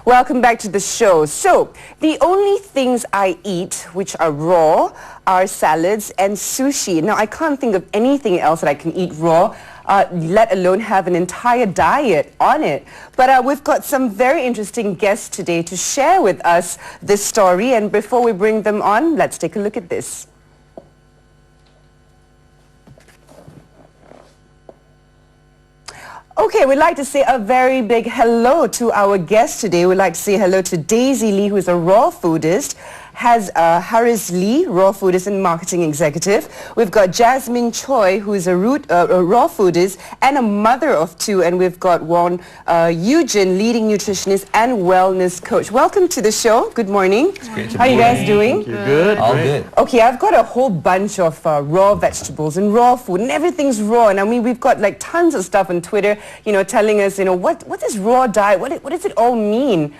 Welcome back to the show. So, the only things I eat which are raw are salads and sushi. Now, I can't think of anything else that I can eat raw, let alone have an entire diet on it. But we've got some very interesting guests today to share with us this story. And before we bring them on, let's take a look at this. Okay, we'd like to say a very big hello to our guest today. We'd like to say hello to Daisy Lee, who is a raw foodist, has Haris Lee, raw foodist and marketing executive. We've got Jasmine Choi, who is a raw foodist and a mother of two. And we've got Won Eugene, leading nutritionist and wellness coach. Welcome to the show. Good morning. It's great to How are you guys doing? Good. All good. Okay, I've got a whole bunch of raw vegetables and raw food, and everything's raw. And I mean, we've got like tons of stuff on Twitter, you know, telling us, you know, what is raw diet? What does it all mean?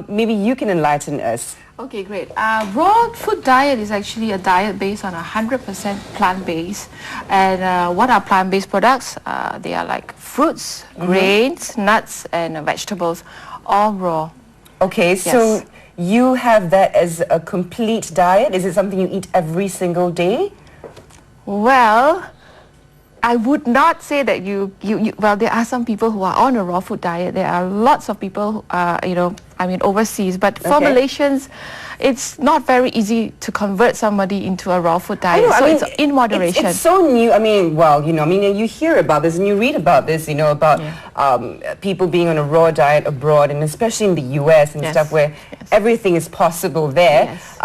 Maybe you can enlighten us. Okay, great. Raw food diet is actually a diet based on 100% plant-based. And what are plant-based products? They are like fruits, grains, nuts, and vegetables, all raw. Okay, Yes. so you have that as a complete diet? Is it something you eat every single day? Well, I would not say that well, there are some people who are on a raw food diet. There are lots of people, you know, I mean, overseas. But for Malaysians, it's not very easy to convert somebody into a raw food diet. I mean, it's in moderation. It's so new. I mean, well, you know, I mean, you hear about this and you read about this, you know, about people being on a raw diet abroad, and especially in the US and stuff where everything is possible there. Yes.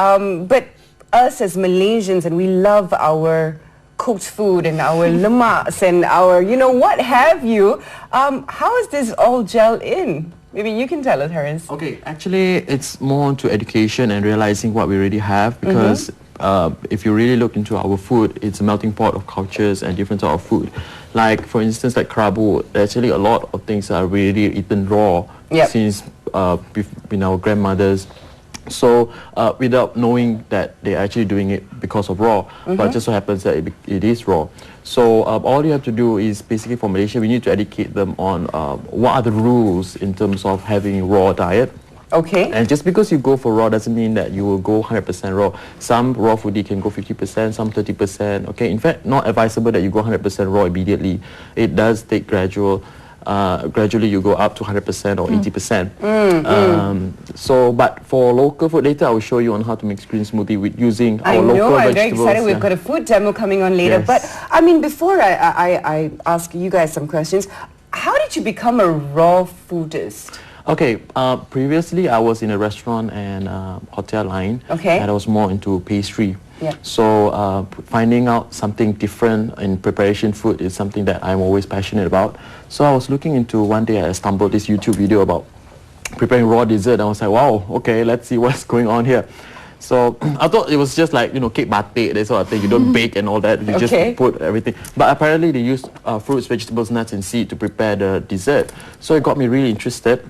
But us as Malaysians, and we love our cooked food and our lemaks and our, you know, what have you. How is this all gel in? Maybe you can tell us, Haris. Okay, actually, it's more into education and realizing what we already have, because if you really look into our food, it's a melting pot of cultures and different sort of food. Like, for instance, like kerabu, actually a lot of things are really eaten raw since in our grandmothers. So without knowing that they're actually doing it because of raw, but it just so happens that it is raw. So all you have to do is basically, for Malaysia, we need to educate them on what are the rules in terms of having raw diet. Okay. And just because you go for raw doesn't mean that you will go 100% raw. Some raw foodie can go 50%, some 30%. Okay, in fact, not advisable that you go 100% raw immediately. It does take gradually you go up to 100% or 80%. So, but for local food, later I will show you on how to make green smoothie with using our local vegetables. I'm very excited. We've got a food demo coming on later. Yes. But I mean, before I ask you guys some questions, how did you become a raw foodist? Okay, previously I was in a restaurant and hotel line. Okay. And I was more into pastry. Yeah. So finding out something different in preparation food is something that I'm always passionate about. So I was looking into, one day I stumbled this YouTube video about preparing raw dessert. I was like, wow, okay, let's see what's going on here. So I thought it was just like, you know, cake batik, that sort of thing. You don't bake and all that. You just put everything. But apparently they use fruits, vegetables, nuts and seed to prepare the dessert. So it got me really interested.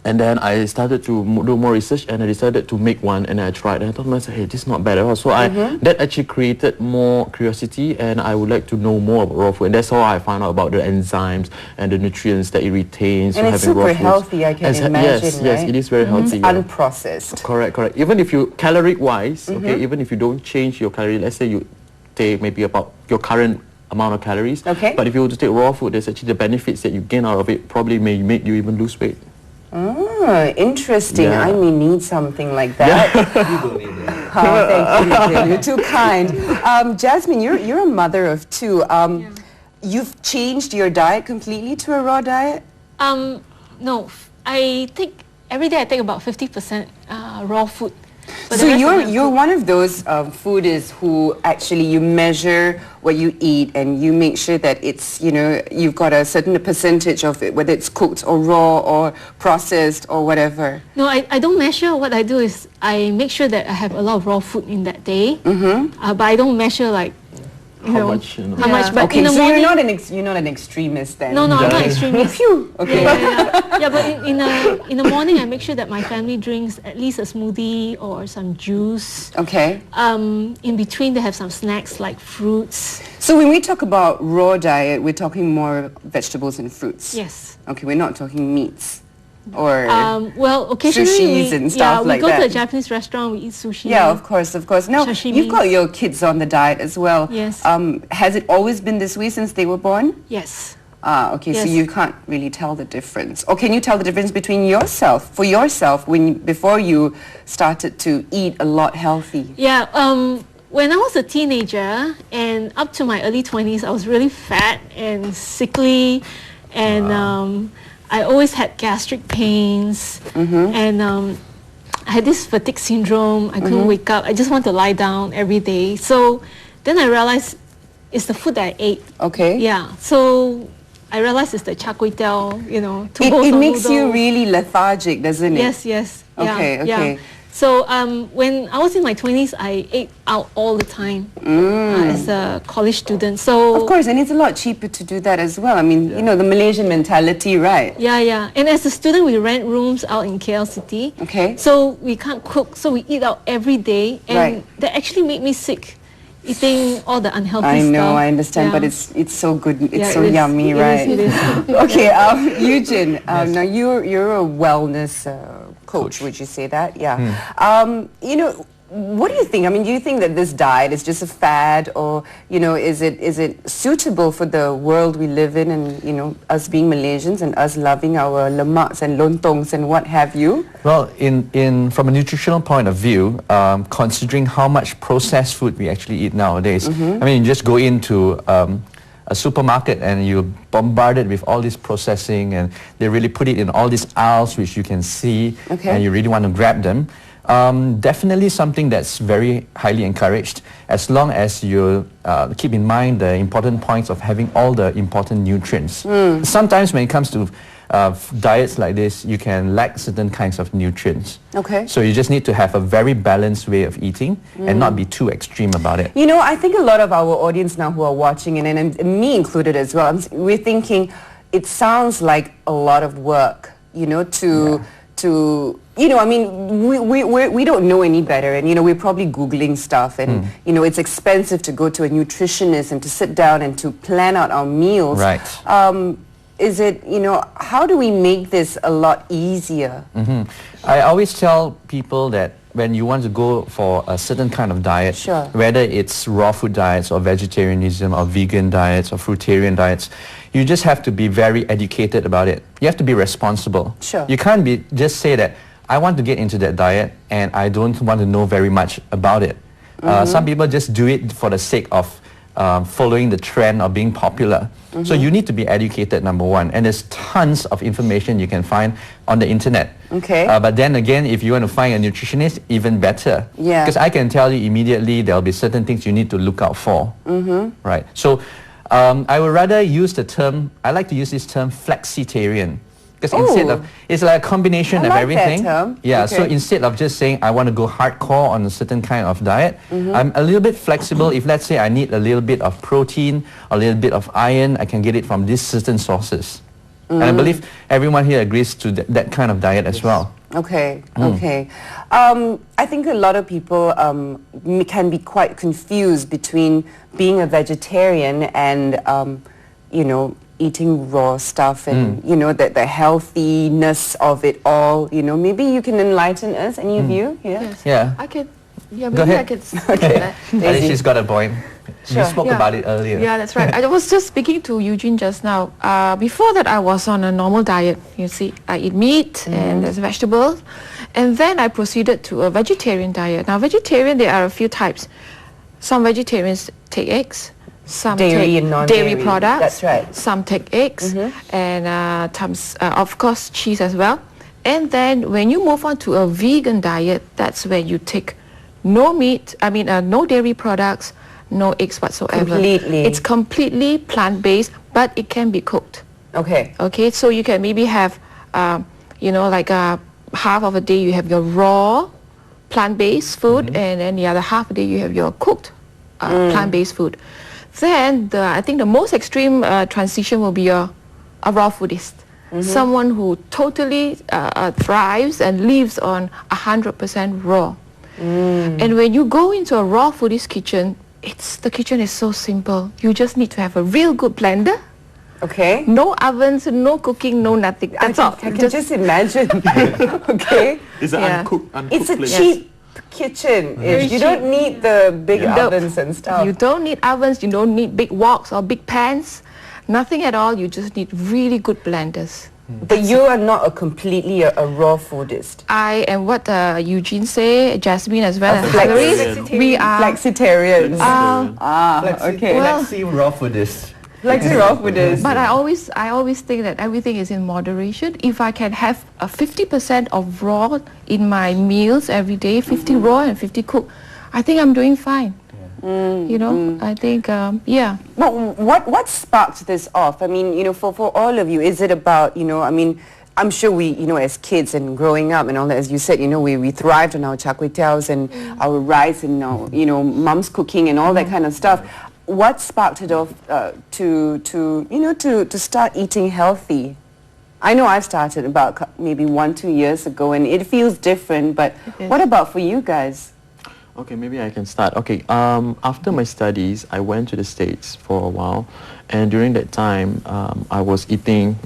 And then I started to do more research, and I decided to make one, and I tried. And I thought to myself, hey, this is not bad at all. So that actually created more curiosity, and I would like to know more about raw food. And that's how I found out about the enzymes and the nutrients that it retains. And it's super healthy, I can imagine, yes, right? Yes, it is very healthy. It's unprocessed. Correct, correct. Even if you, caloric-wise, okay, even if you don't change your calorie, let's say you take maybe about your current amount of calories. Okay. But if you were to take raw food, there's actually the benefits that you gain out of it probably may make you even lose weight. Oh, interesting. Yeah. I may need something like that. You don't need that. Oh, thank you, Eugene. You're too kind. Jasmine, you're a mother of two. You've changed your diet completely to a raw diet? No. I take, every day I take about 50% raw food. But So you're one of those foodists who actually you measure what you eat and you make sure that it's, you know, you've got a certain percentage of it, whether it's cooked or raw or processed or whatever. No, I don't measure. What I do is I make sure that I have a lot of raw food in that day. But I don't measure like, How much? You know? How much? But Okay, in the so morning, you're not an extremist then. No, I'm not extremist. Phew. Okay. Yeah, but in the morning I make sure that my family drinks at least a smoothie or some juice. Okay. In between they have some snacks like fruits. So when we talk about raw diet, we're talking more vegetables and fruits. Yes. Okay, we're not talking meats. or Well, occasionally sushis and stuff like we go to a that? Japanese restaurant, we eat sushi. Yeah, of course, of course. Now, you've got Sashimis. your kids on the diet as well. Yes. Has it always been this way since they were born? Yes. Ah, okay, so Yes. you can't really tell the difference. Or can you tell the difference between yourself, before you started to eat a lot healthy? Yeah, when I was a teenager and up to my early 20s, I was really fat and sickly, and I always had gastric pains, and I had this fatigue syndrome. I couldn't wake up. I just want to lie down every day. So then I realized it's the food that I ate. Okay. Yeah, so I realized it's the char kway teow, two bowls It of makes you noodles. really lethargic, doesn't it? Yes, yes. Yeah, Okay, okay. yeah. So when I was in my 20s, I ate out all the time as a college student. So Of course, and it's a lot cheaper to do that as well. I mean, the Malaysian mentality, right? yeah, yeah. And as a student, we rent rooms out in KL City. Okay. So we can't cook, so we eat out every day, and Right. that actually made me sick, eating all the unhealthy I stuff. know, I understand, Yeah. but it's so good, it's Yeah, so it is. yummy, It right? is, it is. Okay, Eugene, now you're a wellness coach, would you say that? Yeah. What do you think? I mean, do you think that this diet is just a fad, or is it suitable for the world we live in, and us being Malaysians and us loving our lemaks and lontongs and what have you? Well, from a nutritional point of view, considering how much processed food we actually eat nowadays, I mean, you just go into a supermarket and you're bombarded with all this processing, and they really put it in all these aisles which you can see, Okay. and you really want to grab them. Definitely something that's very highly encouraged, as long as you keep in mind the important points of having all the important nutrients. Sometimes when it comes to diets like this, you can lack certain kinds of nutrients. Okay. So you just need to have a very balanced way of eating and not be too extreme about it. I think a lot of our audience now who are watching, and me included as well, we're thinking it sounds like a lot of work, I mean, we don't know any better, and we're probably Googling stuff, and it's expensive to go to a nutritionist and to sit down and to plan out our meals. Right. Is it, how do we make this a lot easier? I always tell people that when you want to go for a certain kind of diet, Sure. whether it's raw food diets or vegetarianism or vegan diets or fruitarian diets, you just have to be very educated about it. You have to be responsible. Sure. You can't just say that, I want to get into that diet and I don't want to know very much about it. Some people just do it for the sake of following the trend or being popular. So you need to be educated, number one. And there's tons of information you can find on the internet. Okay. But then again, if you want to find a nutritionist, even better. Yeah. Because I can tell you immediately there'll be certain things you need to look out for. Right. So I would rather use the term, I like to use this term flexitarian. Because instead of, it's like a combination I of like that everything. term. Yeah, so Okay. instead of just saying I want to go hardcore on a certain kind of diet, I'm a little bit flexible. If let's say I need a little bit of protein, a little bit of iron, I can get it from these certain sources. And I believe everyone here agrees to that kind of diet as well. Okay, okay. I think a lot of people can be quite confused between being a vegetarian and, eating raw stuff and, the healthiness of it all. Maybe you can enlighten us. Any of you? Yeah. Yes. Yeah. I can. Yeah, Go maybe I ahead. can. Okay. At least she's got a point. Sure. We spoke Yeah. about it earlier. Yeah, that's right. I was just speaking to Eugene just now. Before that, I was on a normal diet. You see, I eat meat and there's vegetables. And then I proceeded to a vegetarian diet. Now, vegetarian, there are a few types. Some vegetarians take eggs. Some Dairy take and non-dairy. dairy products. That's right. Some take eggs. And of course, cheese as well. And then when you move on to a vegan diet, that's where you take no meat, no dairy products, no eggs whatsoever. Completely. It's completely plant-based, but it can be cooked. Okay. Okay, so you can maybe have, half of a day you have your raw plant-based food, and then the other half a day you have your cooked plant-based food. Then I think the most extreme transition will be a raw foodist. Someone who totally thrives and lives on 100% raw. And when you go into a raw foodist kitchen, the kitchen is so simple. You just need to have a real good blender, Okay. No ovens, no cooking, no nothing. That's all. I can just imagine. Okay. It's an Yeah. uncooked It's a place. cheap kitchen. Very You don't need the big Yeah. ovens and stuff. You don't need ovens, you don't need big woks or big pans. Nothing at all. You just need really good blenders. But you are not completely a raw foodist. I am what Eugene say, Jasmine as well, A and flex- Valerie. We are Flexitarians. Okay. well- Flexi raw foodist. Flexi raw foodist. But I always think that everything is in moderation. If I can have a 50% of raw in my meals every day, 50 raw and 50 cooked, I think I'm doing fine. You know, I think, yeah. Well, what sparked this off? I mean, for all of you, is it about, I mean, I'm sure we, as kids and growing up and all that, as you said, we thrived on our char kway teows and our rice and our, mom's cooking and all that kind of stuff. What sparked it off to start eating healthy? I know I've started about maybe 1-2 years ago and it feels different, but what about for you guys? Okay, maybe I can start. Okay, after my studies, I went to the States for a while, and during that time, I was eating,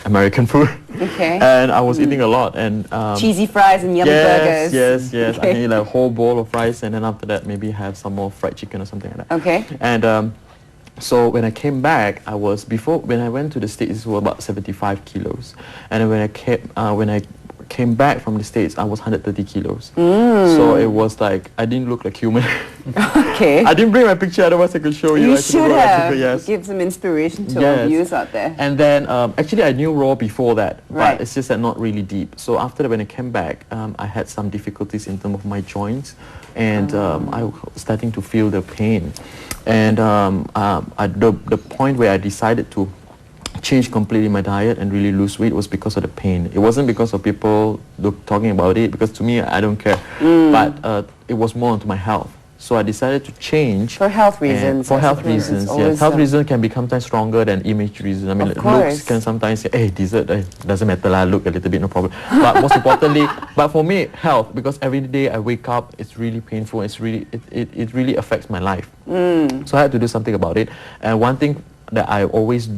American food. Okay. And I was eating a lot, and Cheesy fries and yummy burgers. Yes. Okay. I can eat a whole bowl of rice, and then after that, maybe have some more fried chicken or something like that. Okay. And so when I came back, when I went to the States, it was about 75 kilos, and then when I came back from the States, I was 130 kilos. So it was like, I didn't look like human. Okay. I didn't bring my picture, otherwise I could show you. You I could should draw a have. picture, yes. Give some inspiration to our Yes. viewers out there. And then, actually I knew raw before that, Right. but it's just that not really deep. So after that, when I came back, I had some difficulties in terms of my joints, and I was starting to feel the pain. And at the point where I decided to change completely my diet and really lose weight was because of the pain. It wasn't because of people talking about it, because to me, I don't care. But it was more onto my health. So I decided to change. For health and reasons. For I health suppose. reasons, It's yes. always, Health reasons can be sometimes stronger than image reasons. I mean, Of course. looks can sometimes say, hey, dessert, doesn't matter, I look a little bit, no problem. But most importantly, but for me, health, because every day I wake up, it's really painful. It really affects my life. So I had to do something about it. And one thing that I always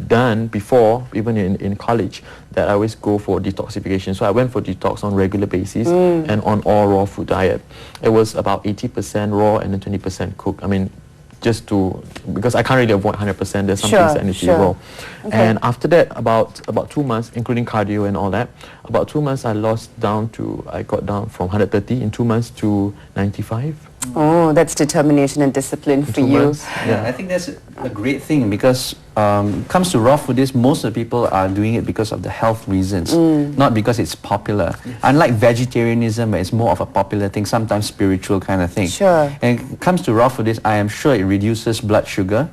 done before, even in college, that I always go for detoxification. So I went for detox on regular basis and on all raw food diet. It was about 80% raw and then 20% cooked. I mean, because I can't really avoid 100%, there's some things that need to be raw. Okay. And after that, about 2 months, including cardio and all that, about 2 months I got down from 130 in 2 months to 95. Oh, that's determination and discipline for 2 you. months. Yeah, I think that's a great thing because comes to raw foodists, most of the people are doing it because of the health reasons, not because it's popular. Unlike vegetarianism, where it's more of a popular thing, sometimes spiritual kind of thing. Sure. And it comes to raw foodists, I am sure it reduces blood sugar.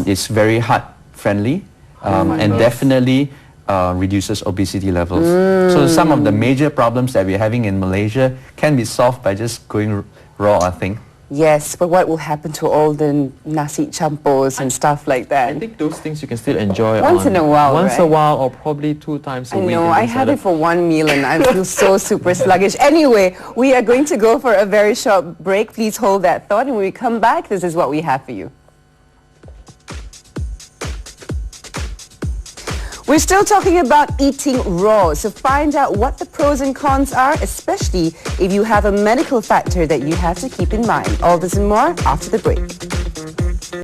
It's very heart friendly, and definitely reduces obesity levels. So some of the major problems that we're having in Malaysia can be solved by just going raw, I think. Yes, but what will happen to all the nasi champurs and stuff like that? I think those things you can still enjoy Once in a while, Once right? a while, or probably 2 times a I week. know, and I things had like it for one meal and I feel so super sluggish. Anyway, we are going to go for a very short break. Please hold that thought, and when we come back, this is what we have for you. We're still talking about eating raw, so find out what the pros and cons are, especially if you have a medical factor that you have to keep in mind. All this and more after the break.